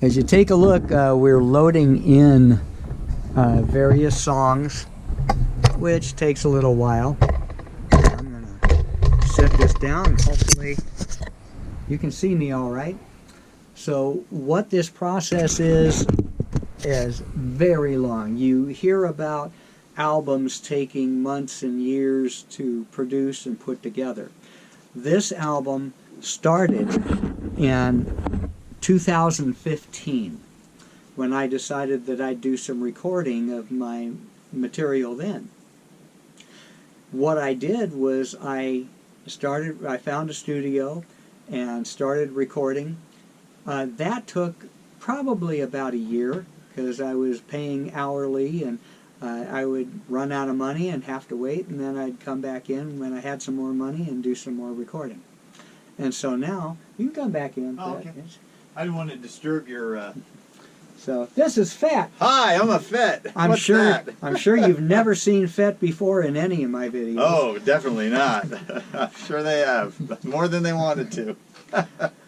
As you take a look, we're loading in various songs, which takes a little while. I'm going to set this down and hopefully you can see me all right. So what this process is very long. You hear about albums taking months and years to produce and put together. This album started in 2015 when I decided that I'd do some recording of my material then. What I did was I found a studio and started recording. That took probably about a year because I was paying hourly, and I would run out of money and have to wait, and then I'd come back in when I had some more money and do some more recording. And so now, you can come back in. Oh, okay. I didn't want to disturb your... So, this is Fett. Hi, I'm a Fett. I'm sure you've never seen Fett before in any of my videos. Oh, definitely not. I'm sure they have. More than they wanted to.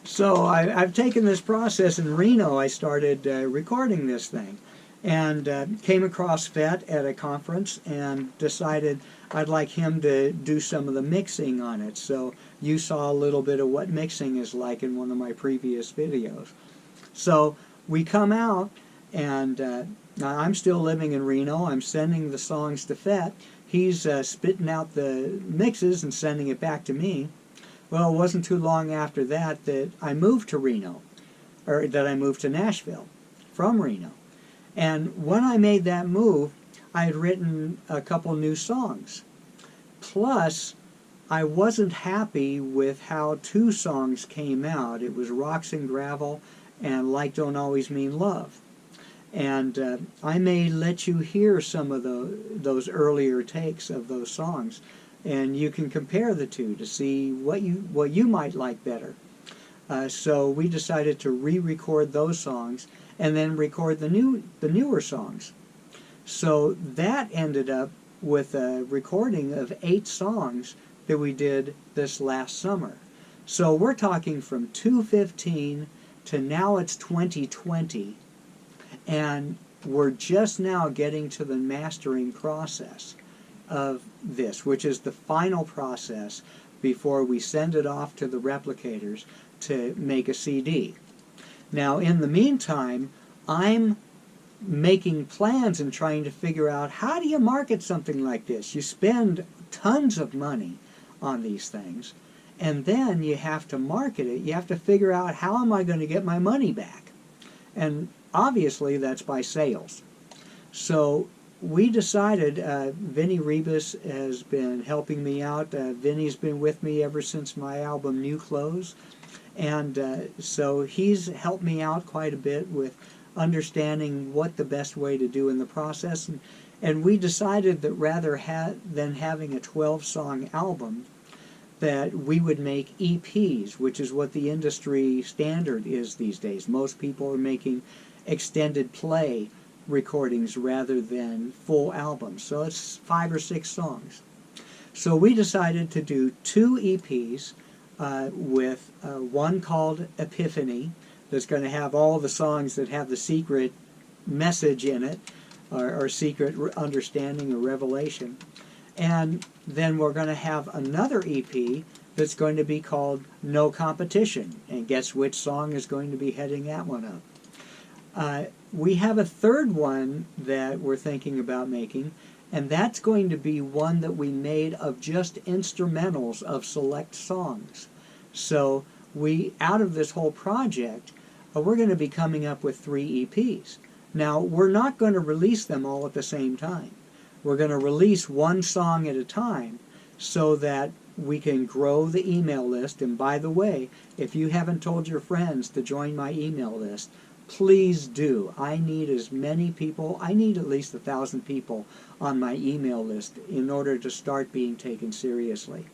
So I've taken this process in Reno. I started recording this thing and came across Fett at a conference and decided I'd like him to do some of the mixing on it. So you saw a little bit of what mixing is like in one of my previous videos. So we come out, and I'm still living in Reno. I'm sending the songs to Fett. He's spitting out the mixes and sending it back to me. Well, it wasn't too long after that that I moved to Reno, or that I moved to Nashville from Reno. And when I made that move, I had written a couple new songs. Plus, I wasn't happy with how two songs came out. It was Rocks and Gravel and Like Don't Always Mean Love. And I may let you hear some of those earlier takes of those songs, and you can compare the two to see what you might like better. So we decided to re-record those songs and then record the newer songs. So that ended up with a recording of 8 songs that we did this last summer. So we're talking from 2015 to now it's 2020, and we're just now getting to the mastering process of this, which is the final process before we send it off to the replicators to make a CD. Now, in the meantime, I'm making plans and trying to figure out, how do you market something like this? You spend tons of money on these things, and then you have to market it. You have to figure out, how am I going to get my money back? And obviously that's by sales. So we decided, Vinny Rebus has been helping me out. Vinny's been with me ever since my album New Clothes, and so he's helped me out quite a bit with understanding what the best way to do in the process. And we decided that rather than having a 12-song album, that we would make EPs, which is what the industry standard is these days. Most people are making extended play recordings rather than full albums. So it's 5 or 6 songs. So we decided to do 2 EPs with one called Epiphany, that's going to have all the songs that have the secret message in it, or secret understanding or revelation. And then we're going to have another EP that's going to be called No Competition. And guess which song is going to be heading that one up? We have a third one that we're thinking about making, and that's going to be one that we made of just instrumentals of select songs. So out of this whole project, we're going to be coming up with 3 EPs. Now, we're not going to release them all at the same time. We're going to release one song at a time so that we can grow the email list. And by the way, if you haven't told your friends to join my email list, please do. I need as many people. I need at least 1,000 people on my email list in order to start being taken seriously.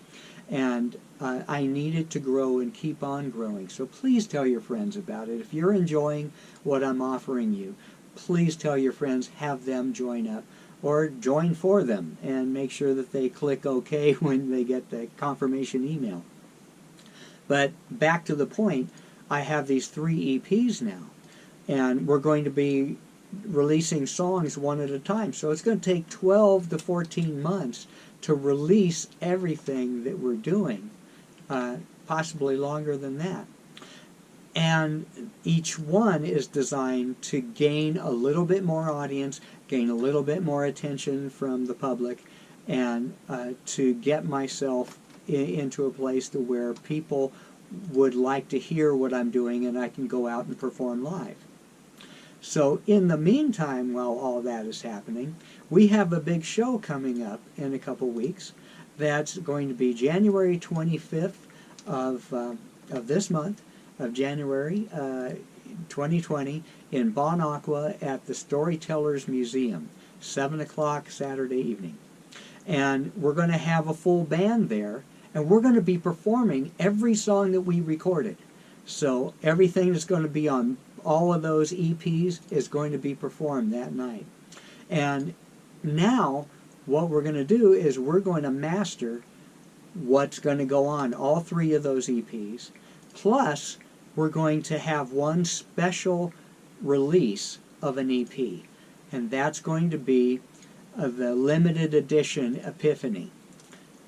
And I need it to grow and keep on growing. So please tell your friends about it. If you're enjoying what I'm offering you, please tell your friends, have them join up, or join for them, and make sure that they click OK when they get the confirmation email. But back to the point, I have these 3 EPs now. And we're going to be releasing songs one at a time. So it's going to take 12 to 14 months to release everything that we're doing, possibly longer than that. And each one is designed to gain a little bit more audience, gain a little bit more attention from the public, and to get myself into a place to where people would like to hear what I'm doing and I can go out and perform live. So in the meantime, while all that is happening, we have a big show coming up in a couple weeks. That's going to be January 25th of this month, of January 2020, in Bon Aqua at the Storytellers Museum, 7 o'clock Saturday evening. And we're going to have a full band there, and we're going to be performing every song that we recorded. So everything that's going to be on all of those EPs is going to be performed that night. And now what we're going to do is we're going to master what's going to go on all three of those EPs. Plus, we're going to have one special release of an EP. And that's going to be the limited edition Epiphany.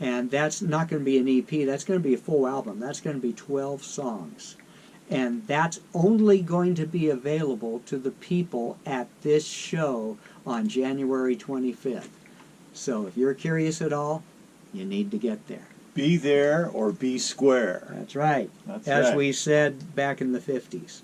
And that's not going to be an EP, that's going to be a full album. That's going to be 12 songs. And that's only going to be available to the people at this show on January 25th. So if you're curious at all, you need to get there. Be there or be square. That's right. That's As right. we said back in the 50s.